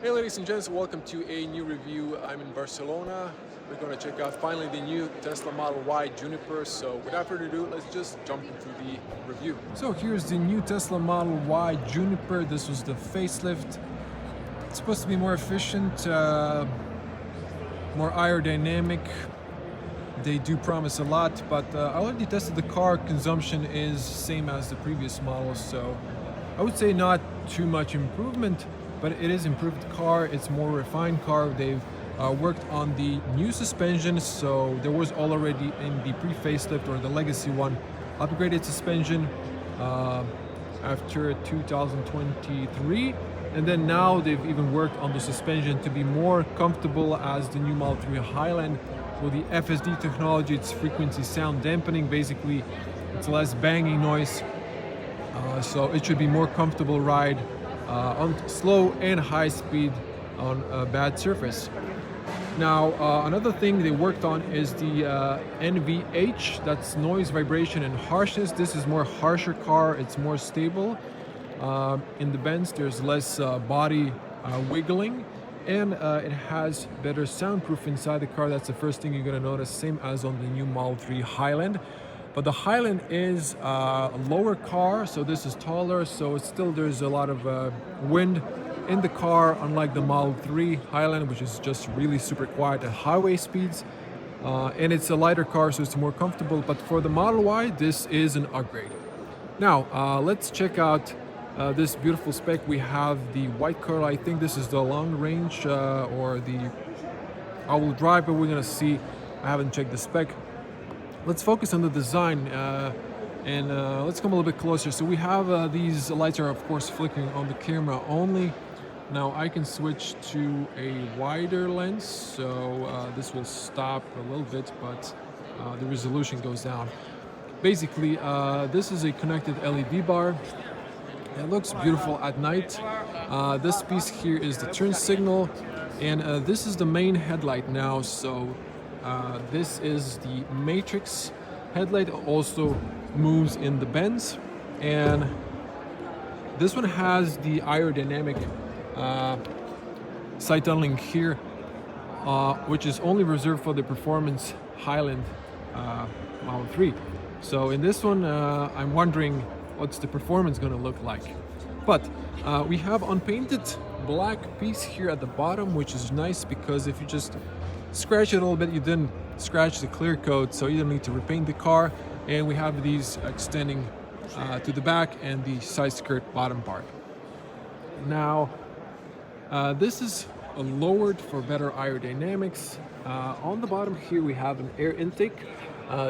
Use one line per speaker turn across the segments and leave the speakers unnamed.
Hey ladies and gents, welcome to a new review. I'm in Barcelona. We're going to check out finally the new Tesla Model Y Juniper. So without further ado, let's just jump into the review. So here's the new Tesla Model Y Juniper. This was the facelift. It's supposed to be more efficient, more aerodynamic. They do promise a lot, but I already tested the car. Consumption is same as the previous models, so I would say not too much improvement, but it is improved car. It's more refined car. They've worked on the new suspension, so there was already in the pre-facelift or the legacy one upgraded suspension after 2023, and then now they've even worked on the suspension to be more comfortable as the new Model 3 Highland. With the FSD technology, it's frequency sound dampening. Basically, it's less banging noise, so it should be more comfortable ride on slow and high speed on a bad surface. Now, another thing they worked on is the NVH, that's noise, vibration, and harshness. This is more harsher car, it's more stable. In the bends, there's less body wiggling, and it has better soundproof inside the car. That's the first thing you're gonna notice, same as on the new Model 3 Highland. But the Highland is a lower car, so this is taller, so it's still there's a lot of wind in the car, unlike the Model 3 Highland, which is just really super quiet at highway speeds. And it's a lighter car, so it's more comfortable. But for the Model Y, this is an upgrade. Now, let's check out this beautiful spec. We have the white color. I think this is the long range or the all-wheel drive, but we're gonna see. I haven't checked the spec. Let's focus on the design and let's come a little bit closer. So we have these lights are of course flickering on the camera only. Now I can switch to a wider lens, so this will stop a little bit, but the resolution goes down. Basically, this is a connected LED bar. It looks beautiful at night. This piece here is the turn signal, and this is the main headlight now. So this is the matrix headlight, also moves in the bends, and this one has the aerodynamic sight tunneling here, which is only reserved for the performance Highland Model 3. So in this one, I'm wondering what's the performance going to look like. But we have unpainted black piece here at the bottom, which is nice because if you just scratch it a little bit, you didn't scratch the clear coat, so you don't need to repaint the car. And we have these extending to the back and the side skirt bottom part. Now, this is lowered for better aerodynamics. On the bottom here, we have an air intake.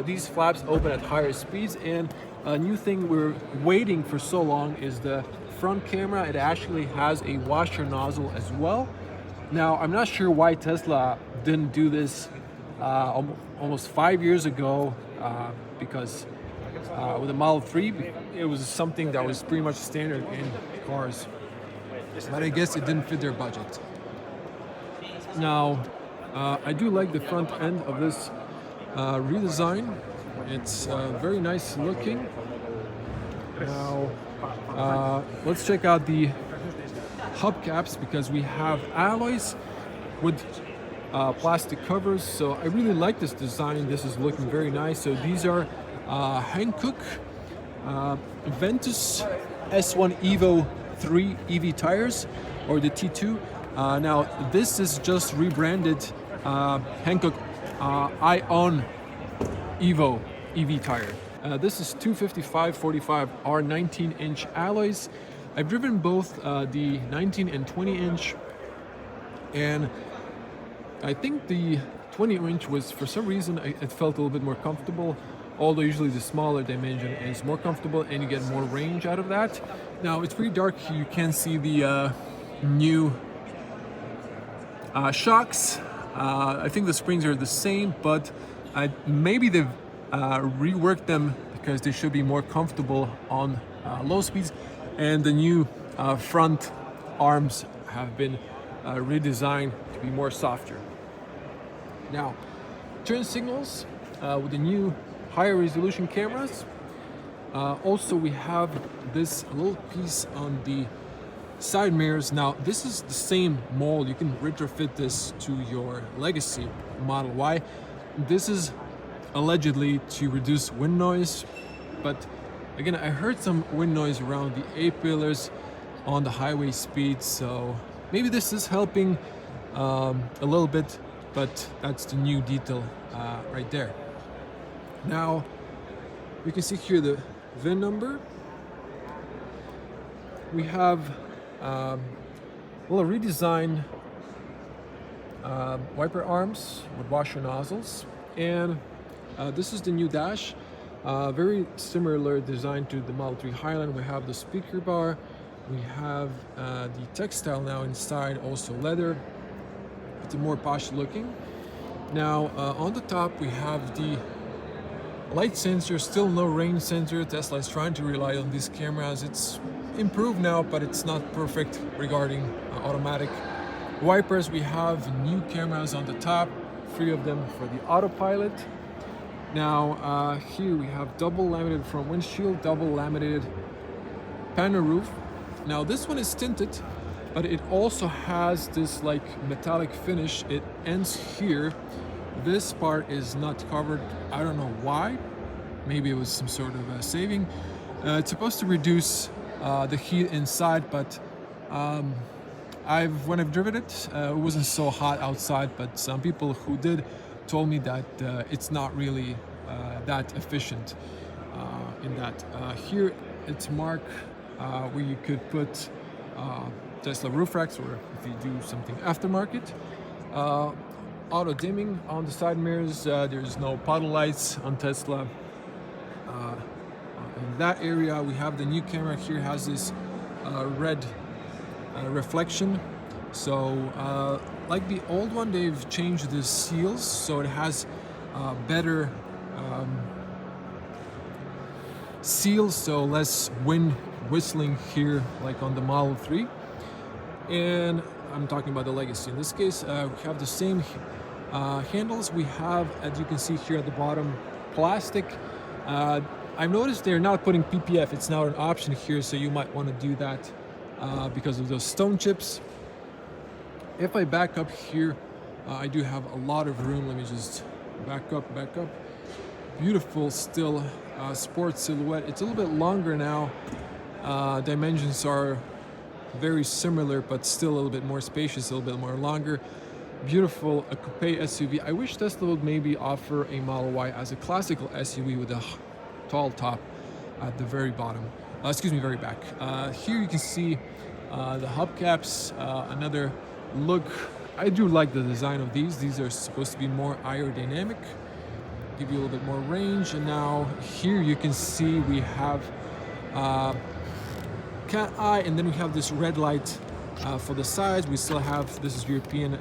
These flaps open at higher speeds, and a new thing we're waiting for so long is the front camera. It actually has a washer nozzle as well. Now, I'm not sure why Tesla didn't do this almost 5 years ago, because with the Model 3, it was something that was pretty much standard in cars. But I guess it didn't fit their budget. Now, I do like the front end of this redesign. It's very nice looking. Now, let's check out the hubcaps, because we have alloys with plastic covers. So I really like this design. This is looking very nice. So these are Hankook Ventus S1 Evo 3 EV tires, or the T2. Now this is just rebranded Hankook Ion Evo EV tire. This is 255/45 R 19-inch alloys. I've driven both the 19 and 20-inch, and I think the 20-inch was, for some reason, it felt a little bit more comfortable, although usually the smaller dimension is more comfortable and you get more range out of that. Now, it's pretty dark here. You can see the new shocks. I think the springs are the same, but maybe they've reworked them because they should be more comfortable on low speeds. And the new front arms have been redesigned to be more softer. Now, turn signals with the new higher resolution cameras. Also, we have this little piece on the side mirrors. Now this is the same mold, you can retrofit this to your legacy Model Y. This is allegedly to reduce wind noise, but again, I heard some wind noise around the A-pillars on the highway speed, so maybe this is helping a little bit, but that's the new detail right there. Now you can see here the VIN number. We have a redesigned wiper arms with washer nozzles, and this is the new dash. Very similar design to the Model 3 Highland. We have the speaker bar, we have the textile now inside, also leather. It's more posh looking. Now on the top we have the light sensor, still no rain sensor. Tesla is trying to rely on these cameras. It's improved now, but it's not perfect regarding automatic wipers. We have new cameras on the top, 3 of them for the autopilot. Now here we have double laminated front windshield, double laminated panel roof. Now this one is tinted, but it also has this like metallic finish. It ends here. This part is not covered. I don't know why. Maybe it was some sort of saving. It's supposed to reduce the heat inside, but when I've driven it, it wasn't so hot outside, but some people who did told me that it's not really that efficient in that. Here it's marked where you could put Tesla roof racks, or if you do something aftermarket. Auto dimming on the side mirrors. There's no puddle lights on Tesla. In that area we have the new camera. Here has this red reflection. So like the old one, they've changed the seals, so it has better seals, so less wind whistling here like on the Model 3. And I'm talking about the legacy. In this case, we have the same handles. We have, as you can see here at the bottom, plastic. I've noticed they're not putting PPF. It's now an option here, so you might want to do that because of those stone chips. If I back up here, I do have a lot of room. Let me just back up. Beautiful still sports silhouette. It's a little bit longer now. Dimensions are very similar, but still a little bit more spacious, a little bit more longer. Beautiful, a coupe SUV. I wish Tesla would maybe offer a Model Y as a classical SUV with a tall top at the very bottom. Very back. Here you can see the hubcaps, another look. I do like the design of these. These are supposed to be more aerodynamic, give you a little bit more range. And now here you can see we have cat eye, and then we have this red light for the sides. We still have, this is European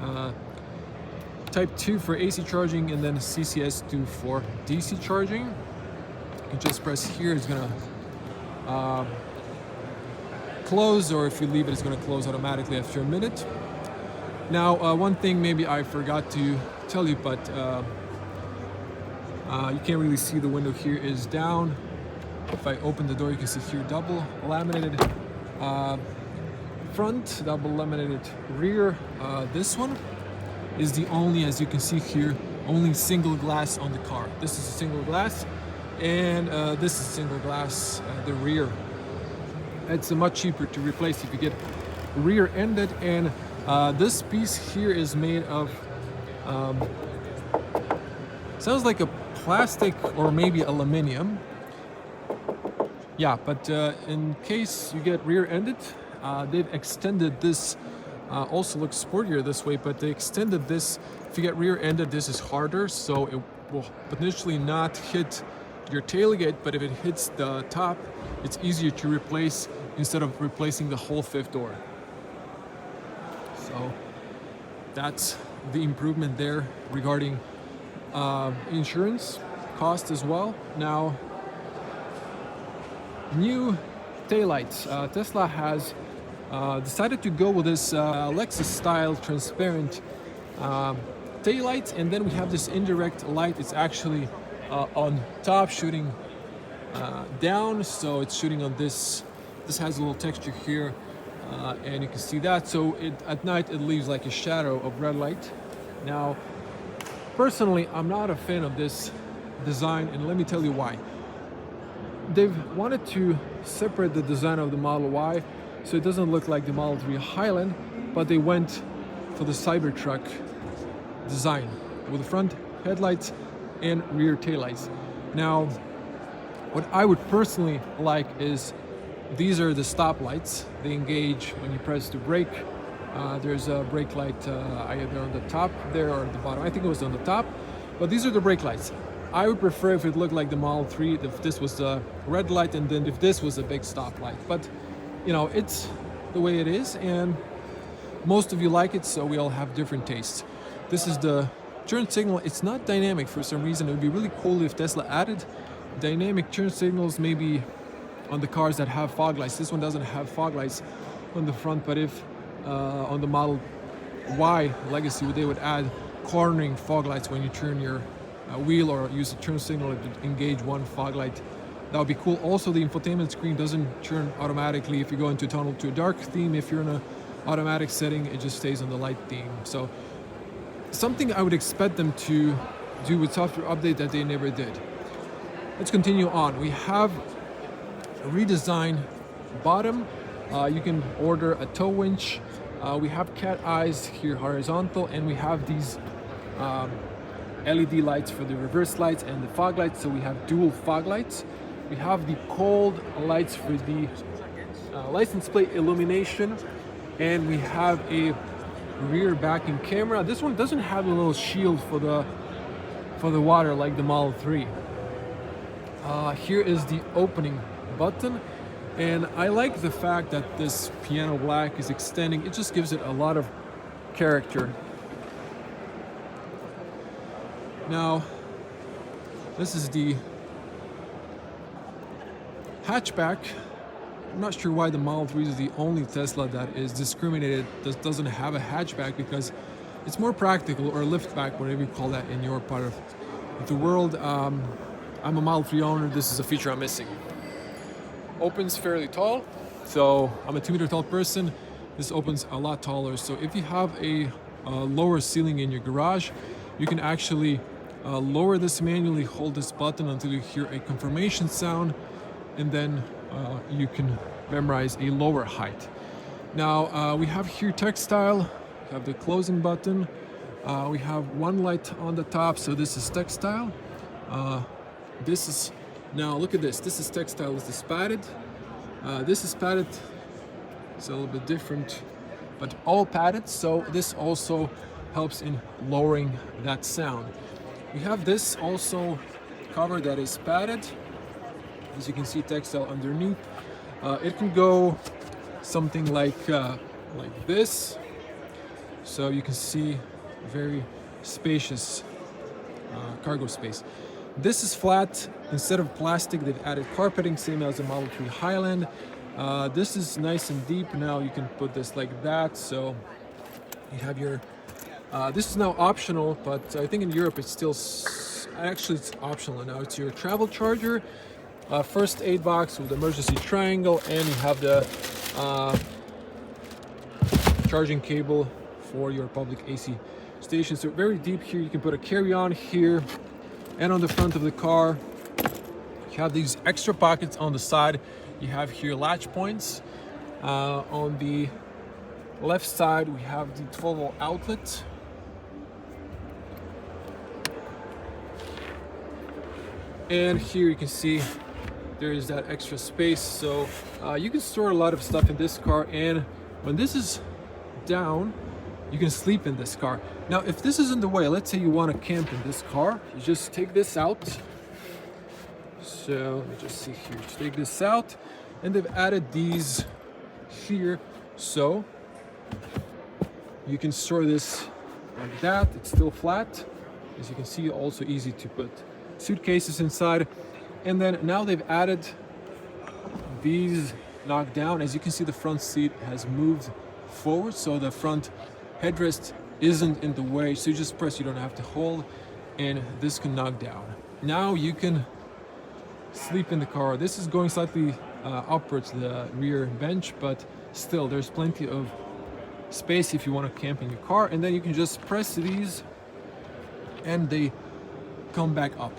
Type 2 for AC charging, and then CCS2 for DC charging. You can just press here, it's gonna close, or if you leave it, it's gonna close automatically after a minute. Now, one thing maybe I forgot to tell you, but you can't really see the window here is down. If I open the door, you can see here double laminated front, double laminated rear. This one is the only, as you can see here, only single glass on the car. This is a single glass, and this is single glass, the rear. It's much cheaper to replace if you get rear-ended, and this piece here is made of, sounds like a plastic or maybe aluminum. Yeah, but in case you get rear-ended, they've extended this. Also looks sportier this way, but they extended this. If you get rear-ended, this is harder, so it will potentially not hit your tailgate, but if it hits the top, it's easier to replace instead of replacing the whole fifth door. So that's the improvement there regarding insurance cost as well. Now, new taillights. Tesla has decided to go with this Lexus style transparent taillights, and then we have this indirect light. It's actually on top shooting down, so it's shooting on this. This has a little texture here. and you can see that. So at night it leaves like a shadow of red light. Now, personally, I'm not a fan of this design, and let me tell you why. They've wanted to separate the design of the Model Y so it doesn't look like the Model 3 Highland, but they went for the Cybertruck design with the front headlights and rear taillights. Now, what I would personally like is these are the stop lights. They engage when you press the brake. There's a brake light either on the top there or the bottom. I think it was on the top, but these are the brake lights. I would prefer if it looked like the Model 3, if this was the red light, and then if this was a big stop light. But you know, it's the way it is, and most of you like it, so we all have different tastes. This is the turn signal. It's not dynamic for some reason. It would be really cool if Tesla added dynamic turn signals, maybe on the cars that have fog lights. This one doesn't have fog lights on the front, but if on the Model Y Legacy, they would add cornering fog lights when you turn your wheel or use a turn signal to engage one fog light. That would be cool. Also, the infotainment screen doesn't turn automatically if you go into tunnel to a dark theme. If you're in an automatic setting, it just stays on the light theme. So something I would expect them to do with software update that they never did. Let's continue on. We have a redesigned bottom. You can order a tow winch. We have cat eyes here horizontal, and we have these LED lights for the reverse lights and the fog lights. So we have dual fog lights. We have the cold lights for the license plate illumination, and we have a rear backing camera. This one doesn't have a little shield for the water like the Model 3. Here is the opening button, and I like the fact that this piano black is extending. It just gives it a lot of character. Now, this is the hatchback. I'm not sure why the Model 3 is the only Tesla that is discriminated, that doesn't have a hatchback, because it's more practical, or liftback, whatever you call that in your part of the world. I'm a Model 3 owner. This is a feature I'm missing. Opens fairly tall, so I'm a 2-meter tall person. This opens a lot taller. So if you have a lower ceiling in your garage, you can actually lower this manually, hold this button until you hear a confirmation sound, and then you can memorize a lower height. Now we have here textile. We have the closing button. We have one light on the top, so this is textile. This is, now look at this. This is textile. This is padded. This is padded. It's a little bit different, but all padded. So this also helps in lowering that sound. We have this also cover that is padded. As you can see, textile underneath. It can go something like this. So you can see very spacious cargo space. This is flat. Instead of plastic, they've added carpeting, same as the Model 3 Highland. This is nice and deep. Now you can put this like that. So you have your, this is now optional, but I think in Europe it's still, actually it's optional now. It's your travel charger, first aid box with emergency triangle, and you have the charging cable for your public AC station. So very deep here. You can put a carry-on here, and on the front of the car you have these extra pockets on the side. You have here latch points. On the left side we have the 12-volt outlet. And here you can see there is that extra space, so you can store a lot of stuff in this car, and when this is down you can sleep in this car. Now if this is in the way, let's say you want to camp in this car, you just take this out. So let me just see here, just take this out, and they've added these here, so you can store this like that. It's still flat, as you can see. Also easy to put suitcases inside. And then now they've added these knock down. As you can see, the front seat has moved forward, so the front headrest isn't in the way, so you just press, you don't have to hold, and this can knock down. Now you can sleep in the car. This is going slightly upwards the rear bench, but still there's plenty of space if you want to camp in your car. And then you can just press these and they come back up.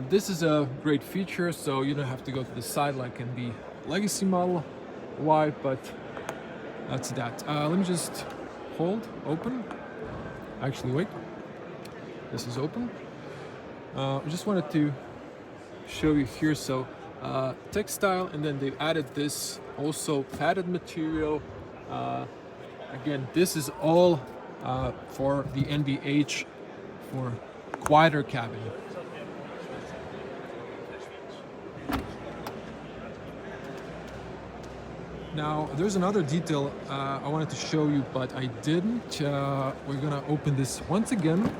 This is a great feature, so you don't have to go to the side like in the Legacy Model Y, but that's that. Let me just hold, open. Actually, wait. This is open. I just wanted to show you here. So textile, and then they've added this also padded material. Again, this is all for the NVH for quieter cabin. Now, there's another detail I wanted to show you, but I didn't. We're gonna open this once again,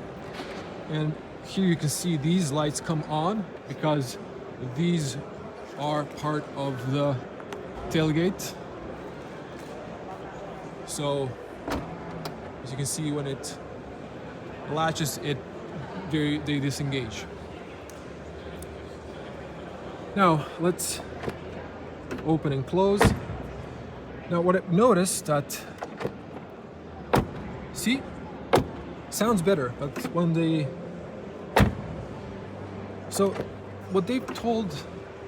and here you can see these lights come on because these are part of the tailgate. So, as you can see, when it latches, they disengage. Now, let's open and close. Now, what I've noticed that, see, sounds better, but when so what they've told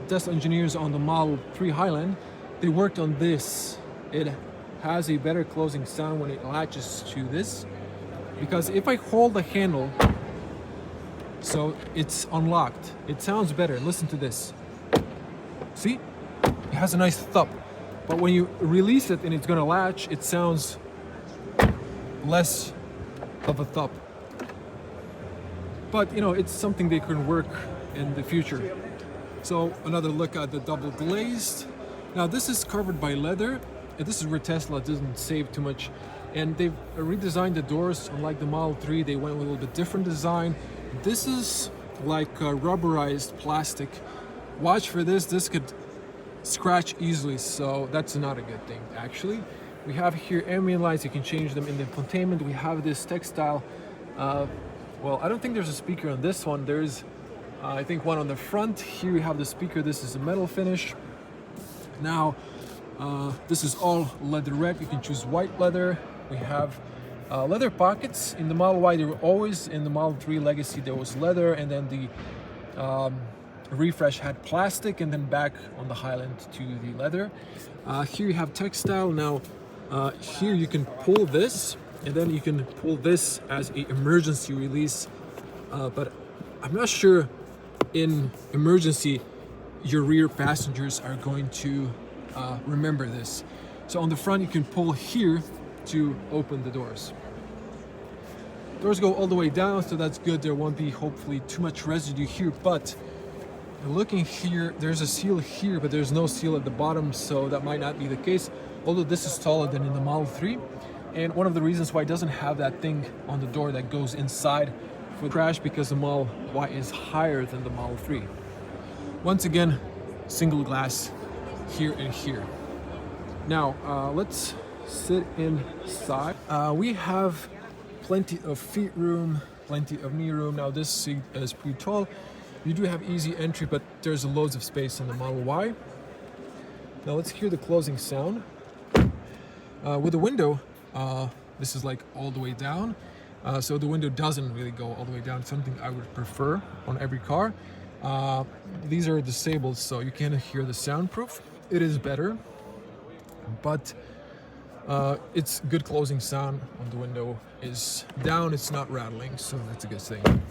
Tesla engineers on the Model 3 Highland, they worked on this. It has a better closing sound when it latches to this, because if I hold the handle, so it's unlocked, it sounds better. Listen to this. See, it has a nice thump. But when you release it and it's gonna latch, it sounds less of a thump. But you know, it's something they can work in the future. So another look at the double glazed. Now this is covered by leather, and this is where Tesla doesn't save too much. And they've redesigned the doors. Unlike the Model 3, they went with a little bit different design. This is like rubberized plastic. Watch for this. This could scratch easily, so that's not a good thing. Actually, we have here ambient lights. You can change them in the infotainment. We have this textile. Well, I don't think there's a speaker on this one. There's I think one on the front. Here we have the speaker. This is a metal finish. Now this is all leatherette. You can choose white leather. We have leather pockets in the Model Y. They were always in the Model 3 Legacy. There was leather, and then the Refresh had plastic, and then back on the Highland to the leather. Here you have textile. Now here you can pull this, and then you can pull this as an emergency release, but I'm not sure in emergency your rear passengers are going to remember this. So on the front you can pull here to open the doors. Doors go all the way down, so that's good. There won't be hopefully too much residue here, but looking here, there's a seal here, but there's no seal at the bottom, so that might not be the case, although this is taller than in the Model 3. And one of the reasons why it doesn't have that thing on the door that goes inside for the crash, because the Model Y is higher than the Model 3. Once again, single glass here and here. Now, let's sit inside. We have plenty of feet room, plenty of knee room. Now this seat is pretty tall. You do have easy entry, but there's loads of space in the Model Y. Now let's hear the closing sound. With the window, this is like all the way down. So the window doesn't really go all the way down, something I would prefer on every car. These are disabled, so you can't hear the soundproof. It is better, but it's good closing sound when the window is down. It's not rattling, so that's a good thing.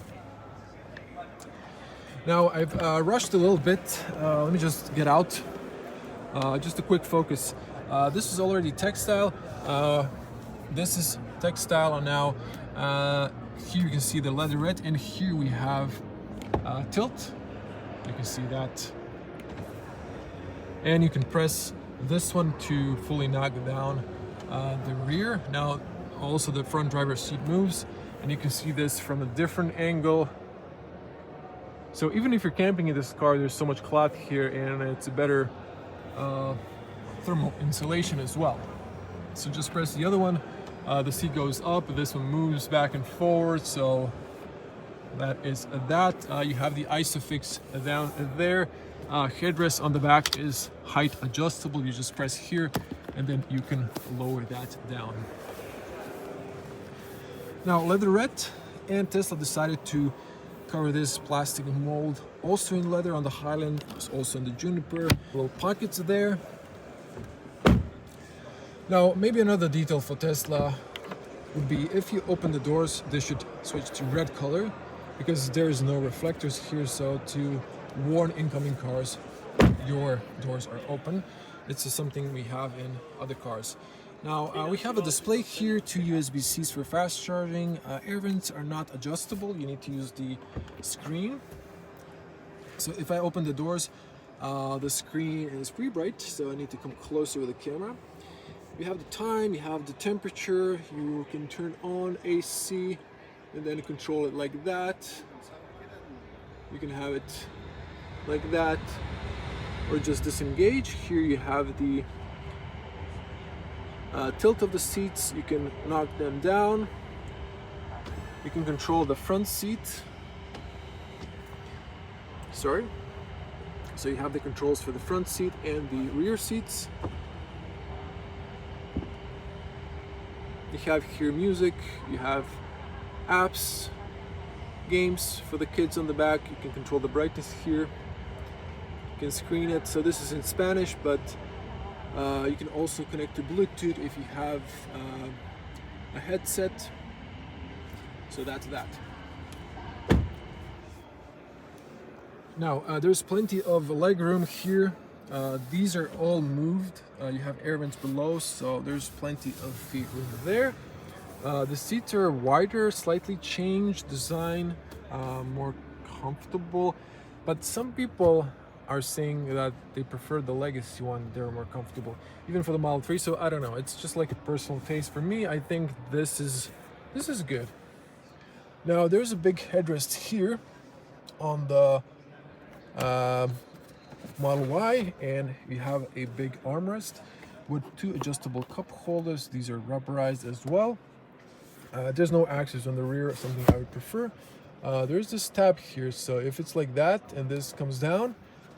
Now I've rushed a little bit. Let me just get out. Just a quick focus. This is already textile. This is textile, and now here you can see the leatherette, and here we have tilt. You can see that, and you can press this one to fully knock down the rear. Now also the front driver's seat moves, and you can see this from a different angle. So even if you're camping in this car, there's so much cloth here, and it's a better thermal insulation as well. So just press the other one, the seat goes up, this one moves back and forward, so that is that. You have the ISOFIX down there. Headrest on the back is height adjustable. You just press here and then you can lower that down. Now, leatherette, and Tesla decided to cover this plastic mold also in leather on the Highland, also in the Juniper. Little pockets there. Now, maybe another detail for Tesla would be if you open the doors, they should switch to red color because there is no reflectors here, so to warn incoming cars your doors are open. It's something we have in other cars. Now we have a display here, 2 USB-Cs for fast charging. Air vents are not adjustable, you need to use the screen. So if I open the doors, the screen is pretty bright, so I need to come closer with the camera. You have the time, you have the temperature, you can turn on AC and then control it like that. You can have it like that or just disengage. Here you have the tilt of the seats, you can knock them down. You can control the front seat. So you have the controls for the front seat and the rear seats. You have here music, you have apps, games for the kids on the back. You can control the brightness here. You can screen it. So this is in Spanish, but you can also connect to Bluetooth if you have a headset. So that's that. Now there's plenty of leg room here. These are all moved. You have air vents below, so there's plenty of feet room there. The seats are wider, slightly changed design, more comfortable. But some people are saying that they prefer the legacy one, they're more comfortable, even for the Model 3. So I don't know, it's just like a personal taste. For me, I think this is good. Now there's a big headrest here on the Model Y, and we have a big armrest with 2 adjustable cup holders. These are rubberized as well. There's no axles on the rear, something I would prefer. There's this tab here, so if it's like that and this comes down,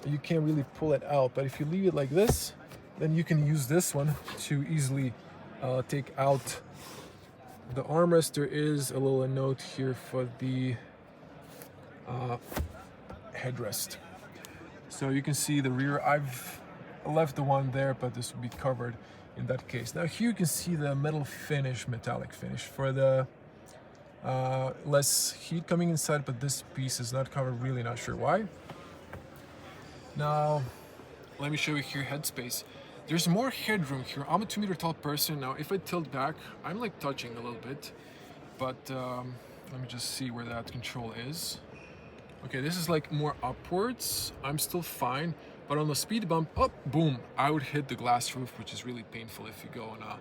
you can't really pull it out. But if you leave it like this, then you can use this one to easily take out the armrest. There is a little note here for the headrest. So you can see the rear. I've left the one there, but this will be covered in that case. Now here you can see the metal finish, metallic finish for the less heat coming inside, but this piece is not covered, really not sure why. Now let me show you here headspace. There's more headroom here. I'm a 2-meter tall person. Now if I tilt back, I'm like touching a little bit, but let me just see where that control is. Okay, this is like more upwards. I'm still fine, but on the speed bump, oh, boom, I would hit the glass roof, which is really painful if you go on a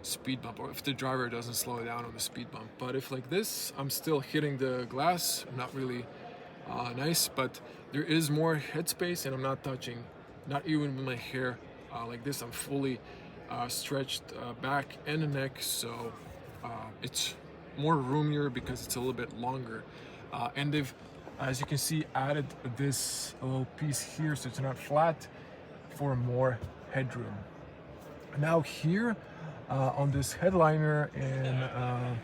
speed bump or if the driver doesn't slow down on the speed bump. But if like this, I'm still hitting the glass, not really nice, but there is more headspace and I'm not touching, not even with my hair like this. I'm fully stretched back and the neck, so it's more roomier because it's a little bit longer. And they've, as you can see, added this little piece here so it's not flat for more headroom. Now here on this headliner and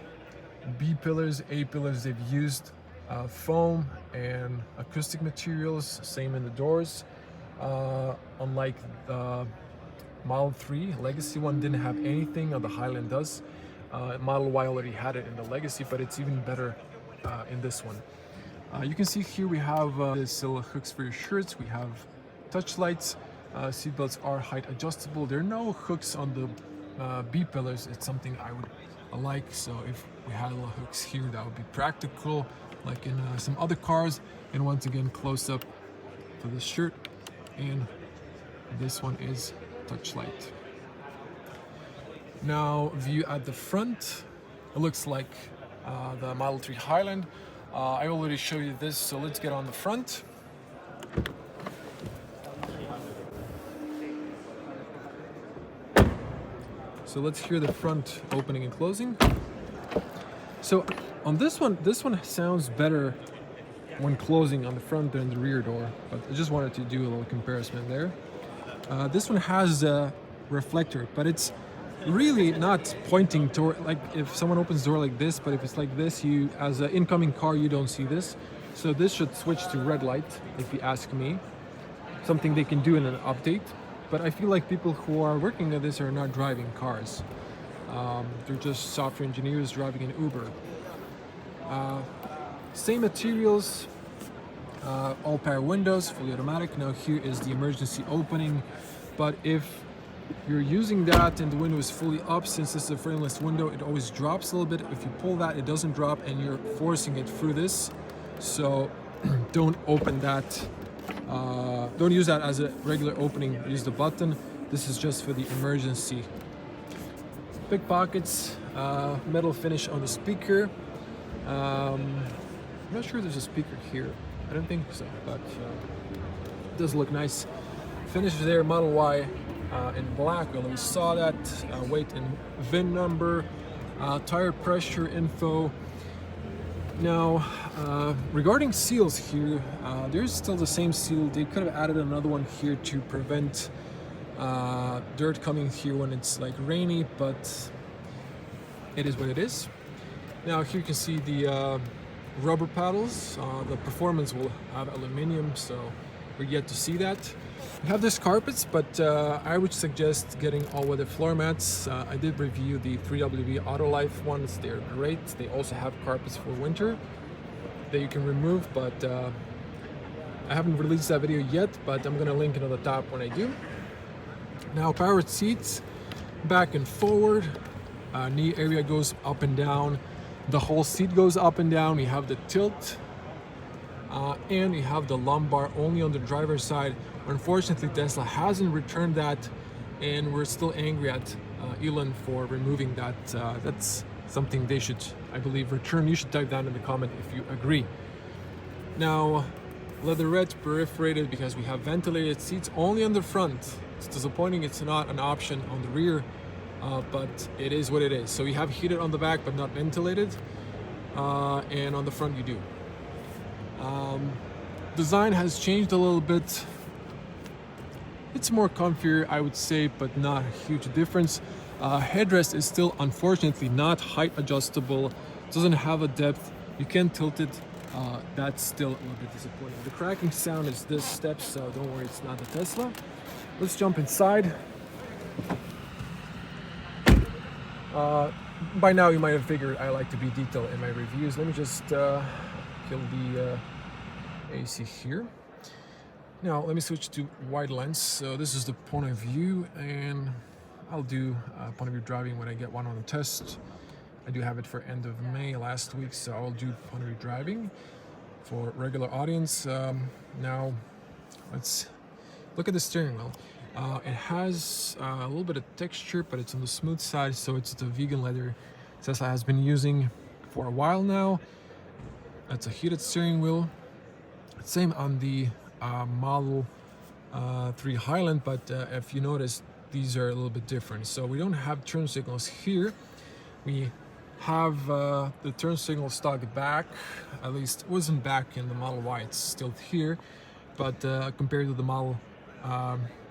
B pillars, A pillars, they've used foam and acoustic materials, same in the doors. Unlike the Model 3, Legacy one didn't have anything, or the Highland does. Model Y already had it in the Legacy, but it's even better in this one. You can see here we have these little hooks for your shirts. We have touch lights. Seatbelts are height adjustable. There are no hooks on the B pillars. It's something I would like. So if we had little hooks here, that would be practical, like in some other cars. And once again, close up to the shirt. And this one is touch light. Now view at the front. It looks like the Model 3 Highland. I already showed you this, so let's get on the front. So let's hear the front opening and closing. So on this one sounds better when closing on the front than the rear door, but I just wanted to do a little comparison there. This one has a reflector, but it's really not pointing toward, like if someone opens the door like this, but if it's like this, you as an incoming car, you don't see this. So this should switch to red light, if you ask me. Something they can do in an update, but I feel like people who are working at this are not driving cars. They're just software engineers driving an Uber. Same materials, all power windows, fully automatic. Now here is the emergency opening, but if you're using that and the window is fully up, since it's a frameless window, it always drops a little bit. If you pull that, it doesn't drop, and you're forcing it through this. So don't open that. Don't use that as a regular opening. Use the button. This is just for the emergency. Big pockets, metal finish on the speaker. I'm not sure there's a speaker here. I don't think so, but it does look nice. Finish there, Model Y in black. We already saw that. Weight and VIN number, tire pressure info. Now, regarding seals here, there's still the same seal. They could have added another one here to prevent dirt coming here when it's like rainy, but it is what it is. Now here you can see the rubber paddles. The performance will have aluminum, so we're yet to see that. We have this carpets, but I would suggest getting all-weather floor mats. I did review the 3WB Autolife ones. They're great. They also have carpets for winter that you can remove, but I haven't released that video yet, but I'm gonna link it on the top when I do. Now, powered seats, back and forward. Knee area goes up and down. The whole seat goes up and down. We have the tilt, and we have the lumbar only on the driver's side. Unfortunately, Tesla hasn't returned that, and we're still angry at Elon for removing that. That's something they should, I believe, return. You should type down in the comment if you agree. Now, leatherette perforated because we have ventilated seats only on the front. It's disappointing it's not an option on the rear, but it is what it is. So you have heated on the back but not ventilated, and on the front you do. Design has changed a little bit. It's more comfier, I would say, but not a huge difference. Headrest is still, unfortunately, not height adjustable. Doesn't have a depth. You can tilt it. That's still a little bit disappointing. The cracking sound is this step, so don't worry, it's not the Tesla. Let's jump inside. By now you might have figured I like to be detailed in my reviews. Let me just kill the AC here. Now let me switch to wide lens. So this is the point of view, and I'll do point of view driving when I get one on the test. I do have it for end of May last week, so I'll do point of view driving for regular audience. Now let's look at the steering wheel. It has a little bit of texture, but it's on the smooth side, so it's the vegan leather Tesla has been using for a while now. It's a heated steering wheel. Same on the Model 3 Highland, but if you notice, these are a little bit different. So we don't have turn signals here. We have the turn signal stock back. At least it wasn't back in the Model Y, it's still here, but compared to the Model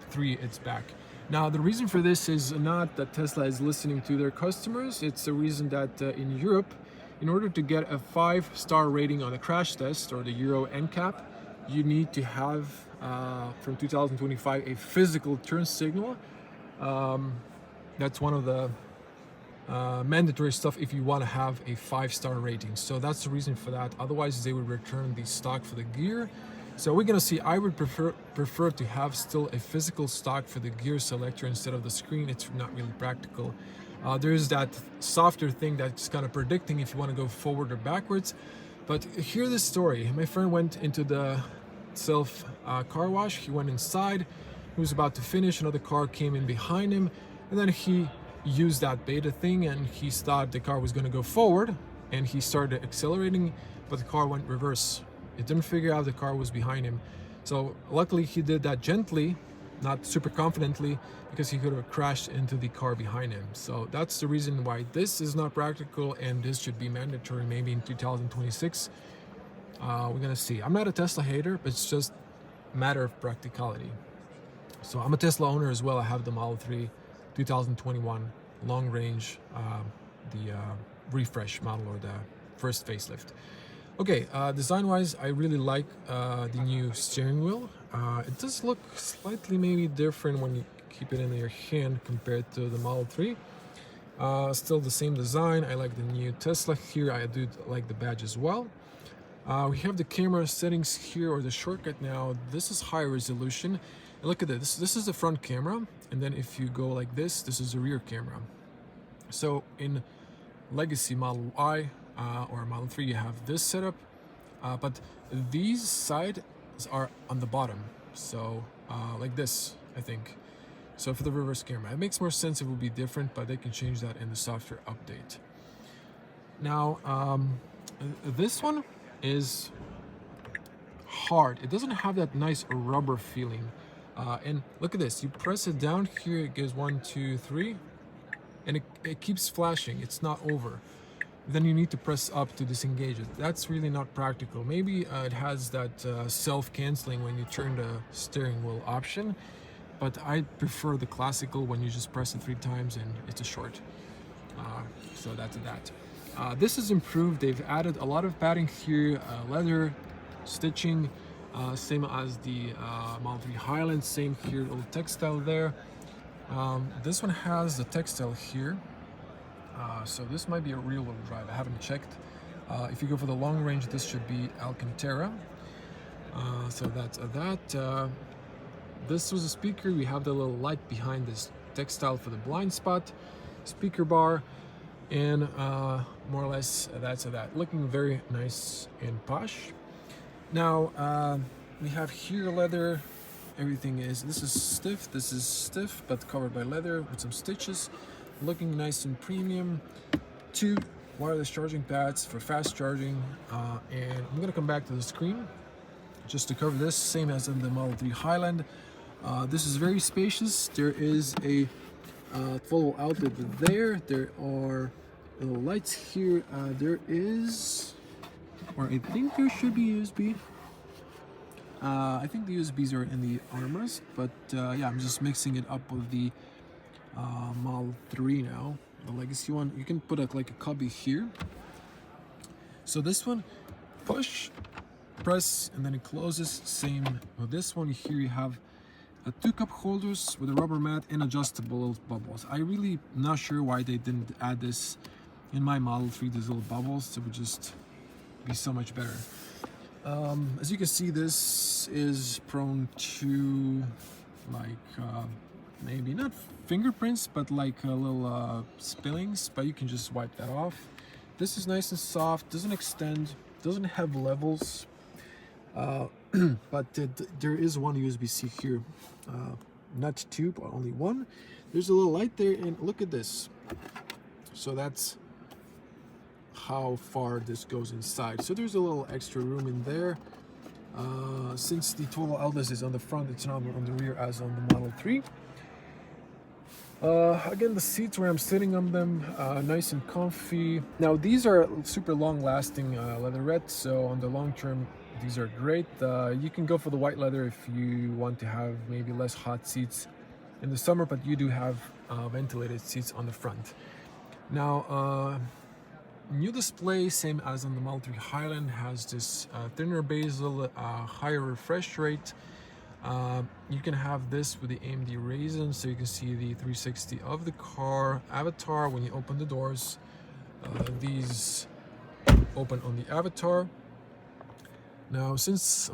3, it's back. Now the reason for this is not that Tesla is listening to their customers. It's the reason that in Europe, in order to get a 5-star rating on the crash test or the Euro NCAP, you need to have from 2025 a physical turn signal. That's one of the mandatory stuff if you want to have a 5-star rating. So that's the reason for that. Otherwise they would return the stock for the gear. So we're gonna see. I would prefer to have still a physical stock for the Gear Selector instead of the screen. It's not really practical. There's that softer thing that's kind of predicting if you want to go forward or backwards. But hear this story. My friend went into the self car wash. He went inside. He was about to finish. Another car came in behind him, and then he used that beta thing, and he thought the car was going to go forward, and he started accelerating, but the car went reverse. It didn't figure out the car was behind him. So luckily he did that gently, not super confidently, because he could have crashed into the car behind him. So that's the reason why this is not practical, and this should be mandatory maybe in 2026. We're gonna see. I'm not a Tesla hater, but it's just a matter of practicality. So I'm a Tesla owner as well. I have the Model 3 2021 long range, the refresh model, or the first facelift. Okay, design wise, I really like the new steering wheel. It does look slightly maybe different when you keep it in your hand compared to the Model 3. Still the same design. I like the new Tesla here. I do like the badge as well. We have the camera settings here, or the shortcut now. This is high resolution. And look at this. This is the front camera, and then if you go like this is the rear camera. So in legacy Model Y or Model 3, you have this setup, but these sides are on the bottom. So like this, I think. So for the reverse camera, it makes more sense. It will be different, but they can change that in the software update. Now, this one is hard. It doesn't have that nice rubber feeling. And look at this. You press it down here, it goes 1, 2, 3, and it keeps flashing. It's not over. Then you need to press up to disengage it. That's really not practical. Maybe it has that self-canceling when you turn the steering wheel option, but I prefer the classical when you just press it 3 times and it's a short. So that's that. This is improved. They've added a lot of padding here, leather, stitching, same as the Model 3 Highland, same here, little textile there. This one has the textile here. So this might be a rear-wheel drive. I haven't checked. If you go for the long range, this should be Alcantara. So that's that. This was a speaker. We have the little light behind this textile for the blind spot, speaker bar, and more or less that's that. Looking very nice and posh. Now we have here leather. Everything is, this is stiff, but covered by leather with some stitches. Looking nice and premium. 2 wireless charging pads for fast charging, and I'm gonna come back to the screen just to cover this, same as in the Model 3 Highland. This is very spacious. There is a 12-volt outlet there. There are little lights here. There is, or I think there should be USB. I think the USBs are in the armrest, but yeah, I'm just mixing it up with the Model 3 now, the legacy one. You can put like a cubby here. So this one, push, press, and then it closes. Same with this one. Here you have 2 cup holders with a rubber mat and adjustable little bubbles. I really not sure why they didn't add this in my Model 3, these little bubbles. It would just be so much better. As you can see, this is prone to like maybe not fingerprints, but like little spillings, but you can just wipe that off. This is nice and soft, doesn't extend, doesn't have levels, but there is one USB-C here, not 2, but only 1. There's a little light there, and look at this. So that's how far this goes inside. So there's a little extra room in there. Since the total outlet is on the front, it's not on the rear as on the Model 3. Again, the seats where I'm sitting on them, nice and comfy. Now these are super long-lasting leatherette, so on the long term these are great. You can go for the white leather if you want to have maybe less hot seats in the summer, but you do have ventilated seats on the front. Now new display, same as on the Model 3 Highland, has this thinner bezel, higher refresh rate. You can have this with the AMD Ryzen, so you can see the 360 of the car avatar when you open the doors. These open on the avatar. Now, since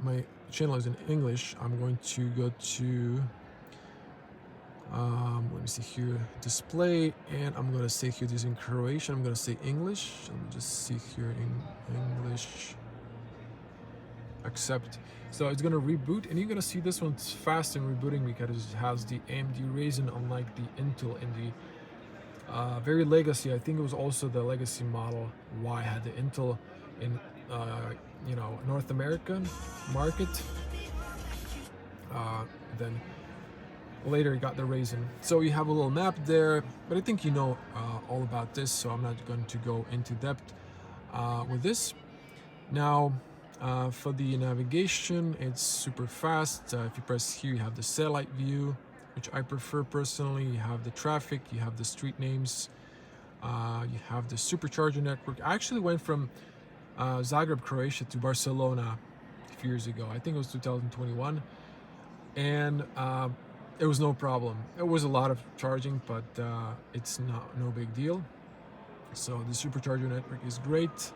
my channel is in English, I'm going to go to let me see here, display, and I'm going to say here this in Croatian. I'm going to say English. Let me just see here in English. Accept. So it's going to reboot, and you're going to see this one's fast in rebooting because it has the AMD Ryzen, unlike the Intel in the very legacy. I think it was also the legacy Model Y had the Intel in North American market. Then later got the raisin. So you have a little map there, but I think you know all about this, so I'm not going to go into depth with this. Now, for the navigation, it's super fast. If you press here, you have the satellite view, which I prefer personally. You have the traffic, you have the street names, you have the supercharger network. I actually went from Zagreb, Croatia to Barcelona a few years ago. I think it was 2021, and it was no problem. It was a lot of charging, but it's no big deal. So the supercharger network is great.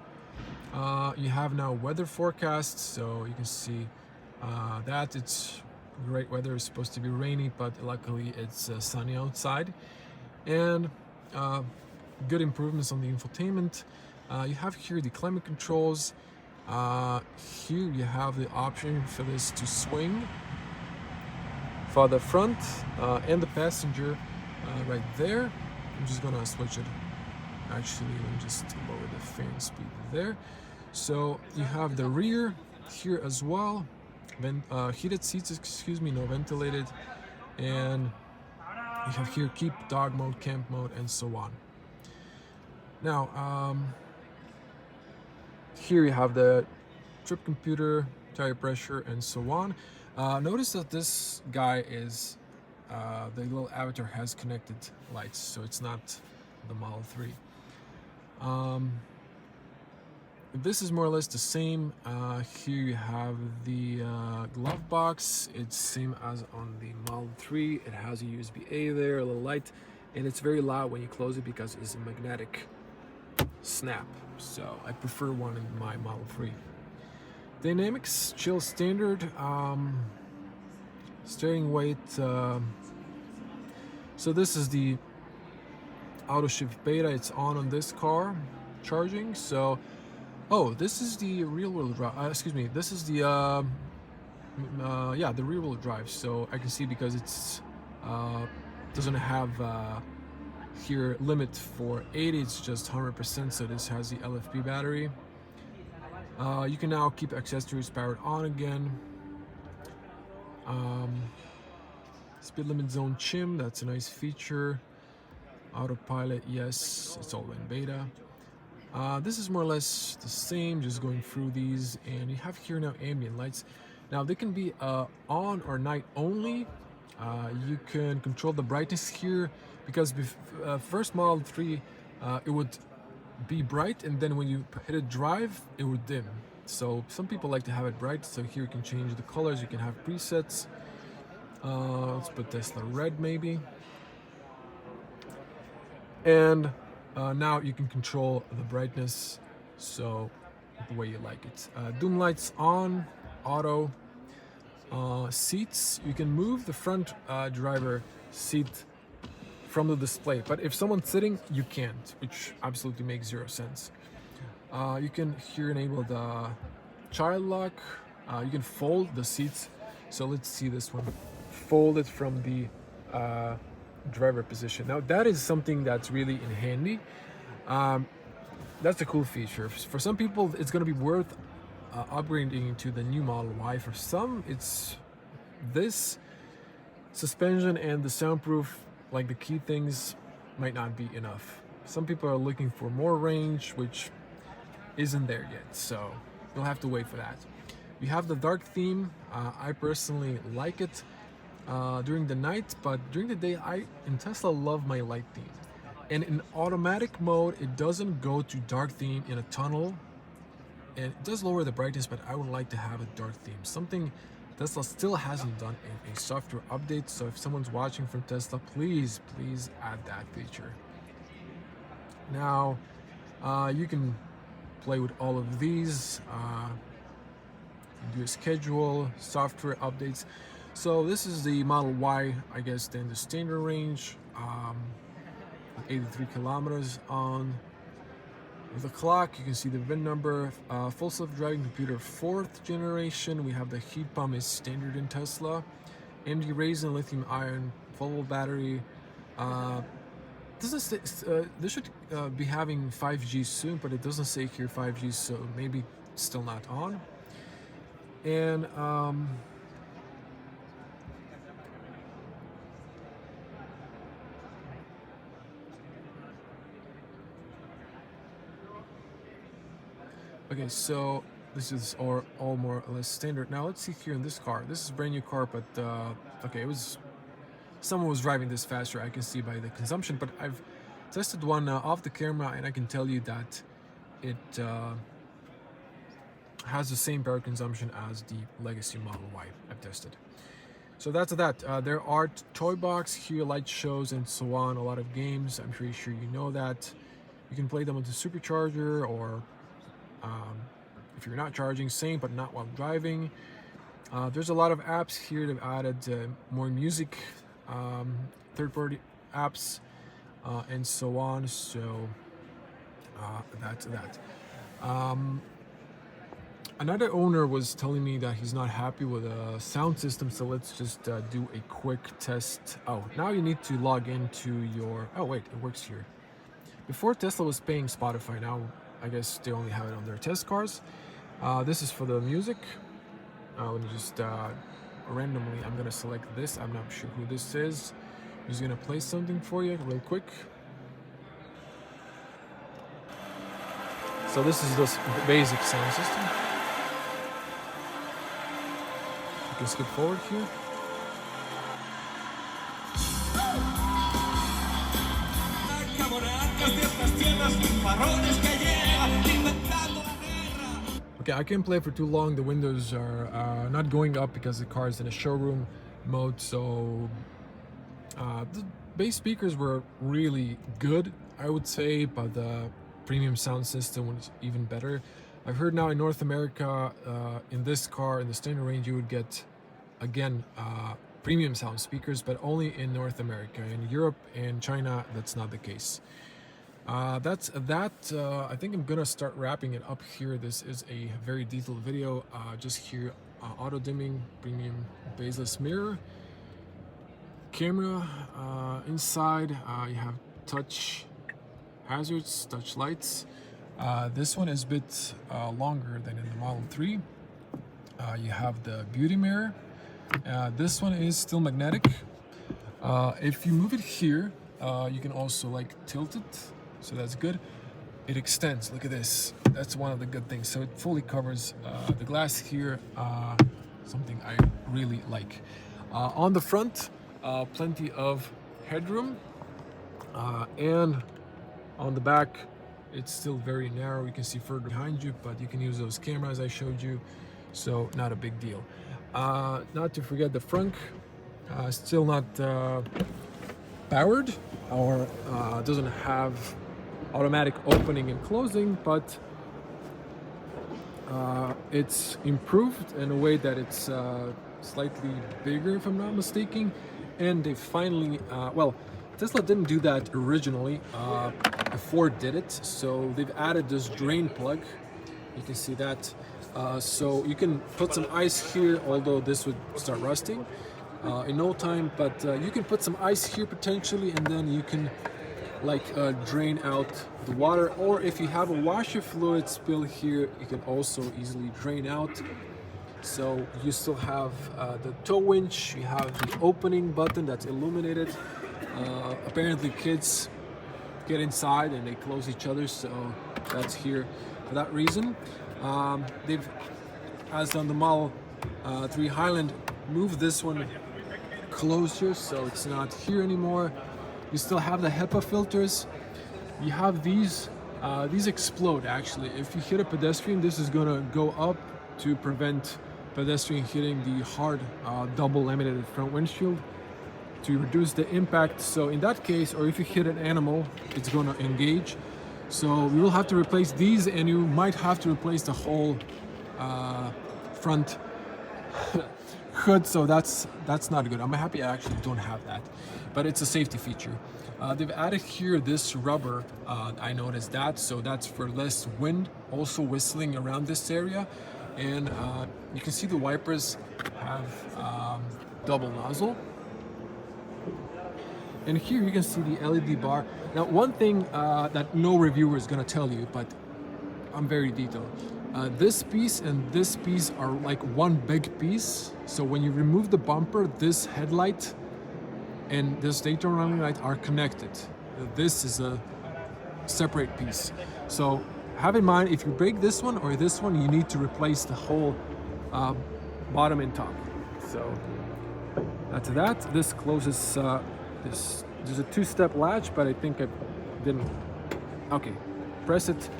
You have now weather forecasts, so you can see that it's great weather. It's supposed to be rainy, but luckily it's sunny outside. And good improvements on the infotainment. You have here the climate controls. Here you have the option for this to swing for the front and the passenger right there. I'm just gonna switch it. Actually, let me just lower the fan speed there. So you have the rear here as well. Heated seats, excuse me, no ventilated. And you have here keep, dog mode, camp mode, and so on. Now, here you have the trip computer, tire pressure, and so on. Notice that this guy is, the little avatar has connected lights, so it's not the Model 3. This is more or less the same. Here you have the glove box. It's same as on the Model 3. It has a USB-A there, a little light, and it's very loud when you close it because it's a magnetic snap. So I prefer one in my Model 3. Dynamics, chill standard. Steering weight. So this is the auto shift beta. It's on this car, charging. So, oh, this is the rear-wheel drive. Excuse me. This is the yeah, the rear-wheel drive. So I can see because it's doesn't have here limit for 80. It's just 100%. So this has the LFP battery. You can now keep accessories powered on again. Speed limit zone chim. That's a nice feature. Autopilot, yes, it's all in beta. This is more or less the same, just going through these, and you have here now ambient lights. Now they can be on or night only. You can control the brightness here because first Model 3 it would be bright, and then when you hit a drive it would dim. So some people like to have it bright, so here you can change the colors, you can have presets. Let's put Tesla red maybe. And now you can control the brightness, so the way you like it. Doom lights on, auto. Seats, you can move the front driver seat from the display, but if someone's sitting, you can't, which absolutely makes zero sense. You can here enable the child lock. You can fold the seats. So let's see this one. Fold it from the driver position. Now that is something that's really in handy. That's a cool feature. For some people, it's going to be worth upgrading to the new Model Y. For some, it's this suspension and the soundproof, like the key things, might not be enough. Some people are looking for more range, which isn't there yet, so you'll have to wait for that. We have the dark theme. I personally like it during the night, but during the day, I in Tesla love my light theme. And in automatic mode, it doesn't go to dark theme in a tunnel, and it does lower the brightness, but I would like to have a dark theme. Something Tesla still hasn't done in a software update, so if someone's watching from Tesla, please add that feature. Now, you can play with all of these, do a schedule, software updates. So this is the Model Y, I guess, then the standard range, 83 kilometers on the clock. You can see the VIN number, full self-driving computer 4th generation. We have the heat pump is standard in Tesla, AMD Ryzen lithium ion 12-volt battery. Doesn't say, they should be having 5G soon, but it doesn't say here 5G, so maybe it's still not on. And Okay, so this is all more or less standard. Now let's see here in this car. This is a brand new car, but okay, someone was driving this faster. I can see by the consumption, but I've tested one off the camera, and I can tell you that it has the same power consumption as the legacy Model Y I've tested. So that's that. There are toy box here, light shows, and so on. A lot of games. I'm pretty sure you know that. You can play them on the supercharger, or if you're not charging, same, but not while driving. There's a lot of apps here. They've added more music, third-party apps, and so on. So that's that. Another owner was telling me that he's not happy with the sound system, so let's just do a quick test. Oh, now you need to log into your... Oh wait, it works here. Before, Tesla was paying Spotify. Now I guess they only have it on their test cars. This is for the music. Let me just randomly, I'm gonna select this. I'm not sure who this is. I'm just gonna play something for you real quick. So this is the basic sound system. You can skip forward here. Okay, I can't play for too long. The windows are not going up because the car is in a showroom mode. So the bass speakers were really good, I would say, but the premium sound system was even better. I've heard now in North America, in this car, in the standard range, you would get, again, premium sound speakers, but only in North America. In Europe and China, that's not the case. That's that. I think I'm gonna start wrapping it up here. This is a very detailed video. Just here, auto dimming, premium baseless mirror, camera. Inside, you have touch hazards, touch lights. This one is a bit longer than in the Model 3. You have the beauty mirror. This one is still magnetic. If you move it here, you can also like tilt it, so that's good. It extends, look at this. That's one of the good things. So it fully covers the glass here, something I really like. On the front, plenty of headroom, and on the back, it's still very narrow. You can see further behind you, but you can use those cameras I showed you, so not a big deal. Not to forget the Frunk, still not powered, or doesn't have automatic opening and closing, but it's improved in a way that it's slightly bigger, if I'm not mistaken. And they finally, well, Tesla didn't do that originally. Ford did it, so they've added this drain plug. You can see that. So you can put some ice here, although this would start rusting in no time, but you can put some ice here potentially, and then you can like drain out the water, or if you have a washer fluid spill here, you can also easily drain out. So you still have the tow winch, you have the opening button that's illuminated. Apparently kids get inside and they close each other, so that's here for that reason. They've, as on the Model 3 Highland, moved this one closer, so it's not here anymore. You still have the HEPA filters. You have these explode actually. If you hit a pedestrian, this is gonna go up to prevent pedestrian hitting the hard double laminated front windshield to reduce the impact. So in that case, or if you hit an animal, it's gonna engage. So we will have to replace these, and you might have to replace the whole front hood, so that's not good. I'm happy I actually don't have that, but it's a safety feature. They've added here this rubber, I noticed that, so that's for less wind also whistling around this area. And you can see the wipers have double nozzle. And here you can see the LED bar. Now, one thing that no reviewer is gonna tell you, but I'm very detailed. This piece and this piece are like one big piece. So when you remove the bumper, this headlight and this daytime running light are connected. This is a separate piece. So have in mind, if you break this one or this one, you need to replace the whole bottom and top. So that's that. This closes this. There's a two-step latch, but I think I didn't. Okay, press it.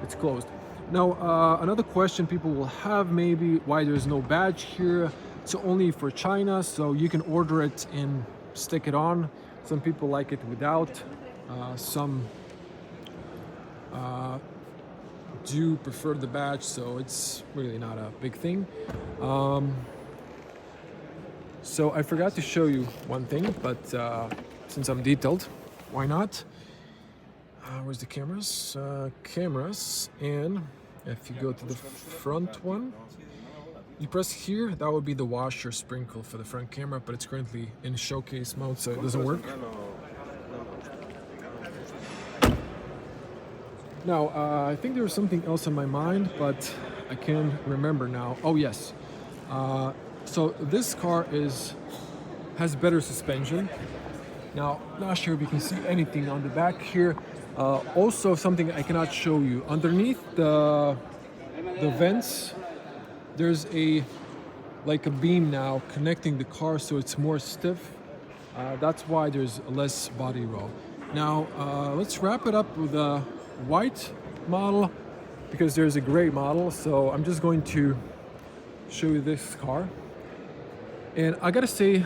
It's closed. Now, another question people will have maybe, why there's no badge here. It's only for China, so you can order it and stick it on. Some people like it without. Some do prefer the badge, so it's really not a big thing. So I forgot to show you one thing, but since I'm detailed, why not? Where's the cameras? Cameras, and if you go to the front one, you press here, that would be the washer sprinkle for the front camera, but it's currently in showcase mode, so it doesn't work. Now, I think there was something else in my mind, but I can't remember now. Oh yes, so this car has better suspension. Now, not sure if you can see anything on the back here. Also, something I cannot show you. Underneath the vents, there's like a beam now connecting the car, so it's more stiff. That's why there's less body roll. Now, let's wrap it up with a white model, because there's a gray model. So I'm just going to show you this car. And I gotta say,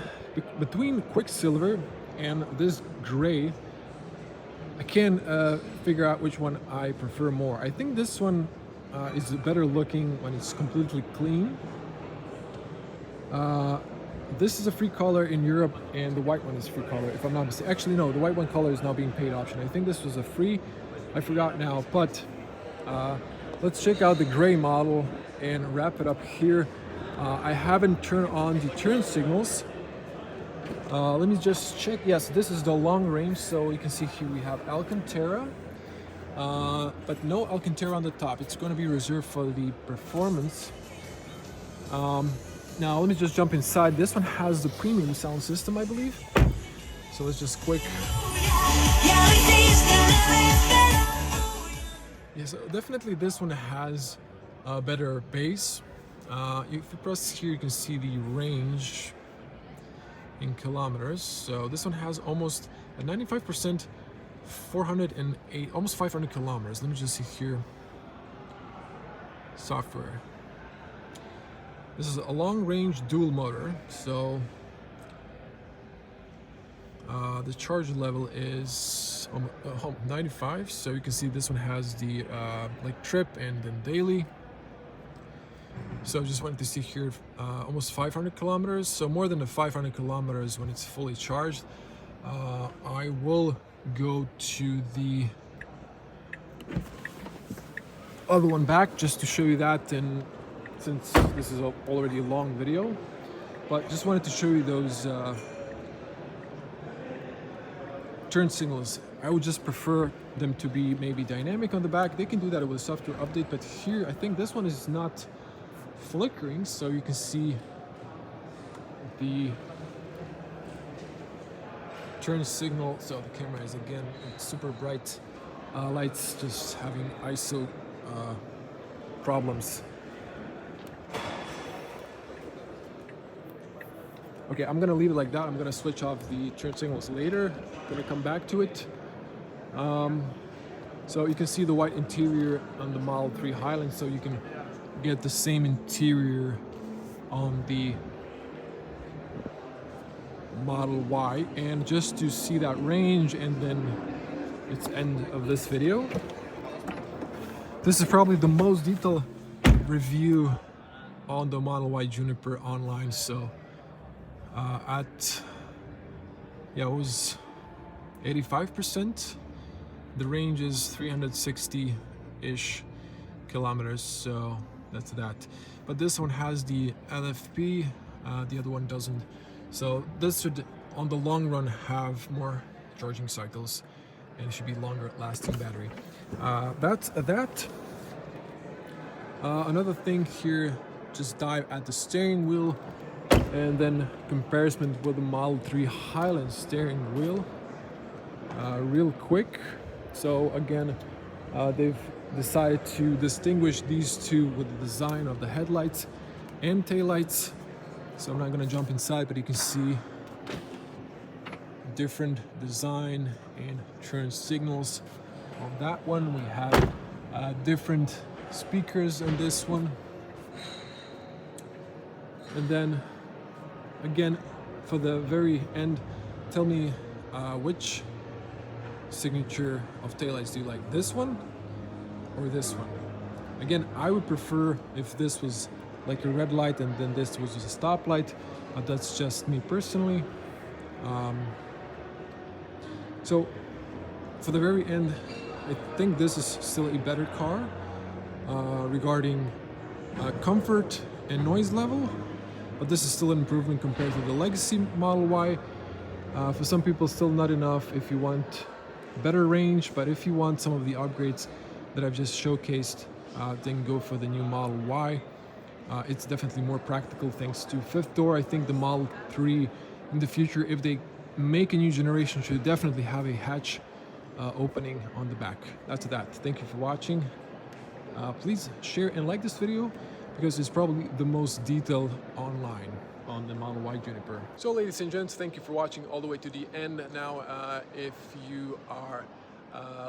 between Quicksilver and this gray, I can't figure out which one I prefer more. I think this one is better looking when it's completely clean. This is a free color in Europe, and the white one is free color, if I'm not mistaken. Actually, no, the white one color is now being paid option. I think this was a free, I forgot now, but let's check out the gray model and wrap it up here. I haven't turned on the turn signals. Let me just check. Yes, this is the long range, so you can see here we have Alcantara, but no Alcantara on the top. It's going to be reserved for the performance. Now let me just jump inside. This one has the premium sound system, I believe. So let's just quick. Yes, definitely this one has a better bass. If you press here, you can see the range in kilometers. So this one has almost a 95%, 408, almost 500 kilometers. Let me just see here. Software. This is a long-range dual motor, so the charge level is 95. So you can see this one has the like trip and then daily. So I just wanted to see here almost 500 kilometers, so more than the 500 kilometers when it's fully charged. I will go to the other one back just to show you that, and since this is already a long video, but just wanted to show you those turn signals. I would just prefer them to be maybe dynamic on the back. They can do that with a software update, but here I think this one is not flickering, so you can see the turn signal. So the camera is again super bright lights, just having ISO problems. Okay, I'm gonna leave it like that. I'm gonna switch off the turn signals later. Gonna come back to it. So you can see the white interior on the Model 3 Highland, so you can get the same interior on the Model Y. And just to see that range, and then it's end of this video. This is probably the most detailed review on the Model Y Juniper online. So it was 85%. The range is 360-ish kilometers, so that's that. But this one has the LFP, the other one doesn't. So this should, on the long run, have more charging cycles, and it should be longer lasting battery. That's that. Another thing here, just dive at the steering wheel, and then comparison with the Model 3 Highland steering wheel real quick. So again, They've decided to distinguish these two with the design of the headlights and taillights. So I'm not gonna jump inside, but you can see different design and turn signals. On that one, we have different speakers on this one. And then again, for the very end, tell me which signature of taillights do you like, this one or this one? Again, I would prefer if this was like a red light and then this was just a stoplight, but that's just me personally. So for the very end, I think this is still a better car regarding comfort and noise level, but this is still an improvement compared to the legacy Model Y. For some people, still not enough if you want better range, but if you want some of the upgrades that I've just showcased, then go for the new Model Y. It's definitely more practical thanks to fifth door. I think the Model 3 in the future, if they make a new generation, should definitely have a hatch opening on the back. That's that. Thank you for watching. Please share and like this video because it's probably the most detailed online on the Model Y Juniper. So ladies and gents, thank you for watching all the way to the end. Now, if you are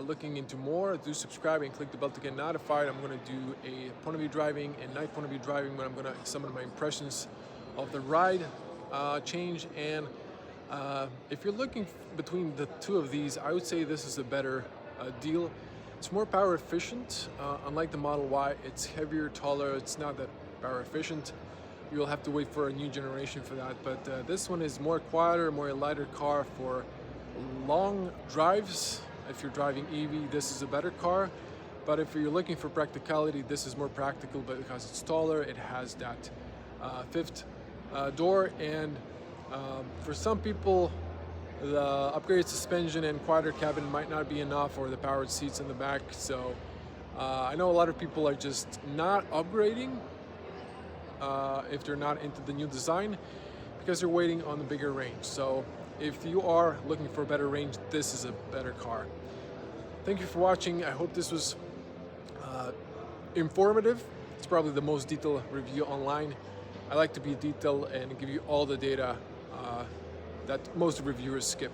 looking into more, do subscribe and click the bell to get notified. I'm going to do a point of view driving and night point of view driving when I'm going to summon my impressions of the ride change. And if you're looking between the two of these, I would say this is a better deal. It's more power efficient. Unlike the Model Y, it's heavier, taller. It's not that power efficient. You'll have to wait for a new generation for that. But this one is more quieter, more a lighter car for long drives. If you're driving EV, this is a better car. But if you're looking for practicality, this is more practical, but because it's taller, it has that fifth door. And for some people, the upgraded suspension and quieter cabin might not be enough, or the powered seats in the back. So I know a lot of people are just not upgrading if they're not into the new design because they're waiting on the bigger range. So if you are looking for a better range, this is a better car. Thank you for watching. I hope this was informative. It's probably the most detailed review online. I like to be detailed and give you all the data that most reviewers skip.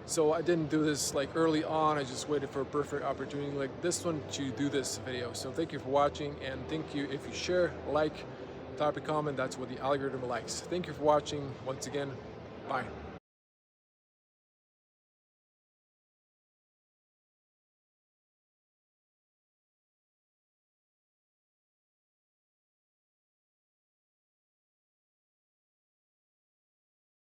So I didn't do this like early on. I just waited for a perfect opportunity like this one to do this video. So thank you for watching, and thank you if you share, like, type a comment. That's what the algorithm likes. Thank you for watching once again. Bye.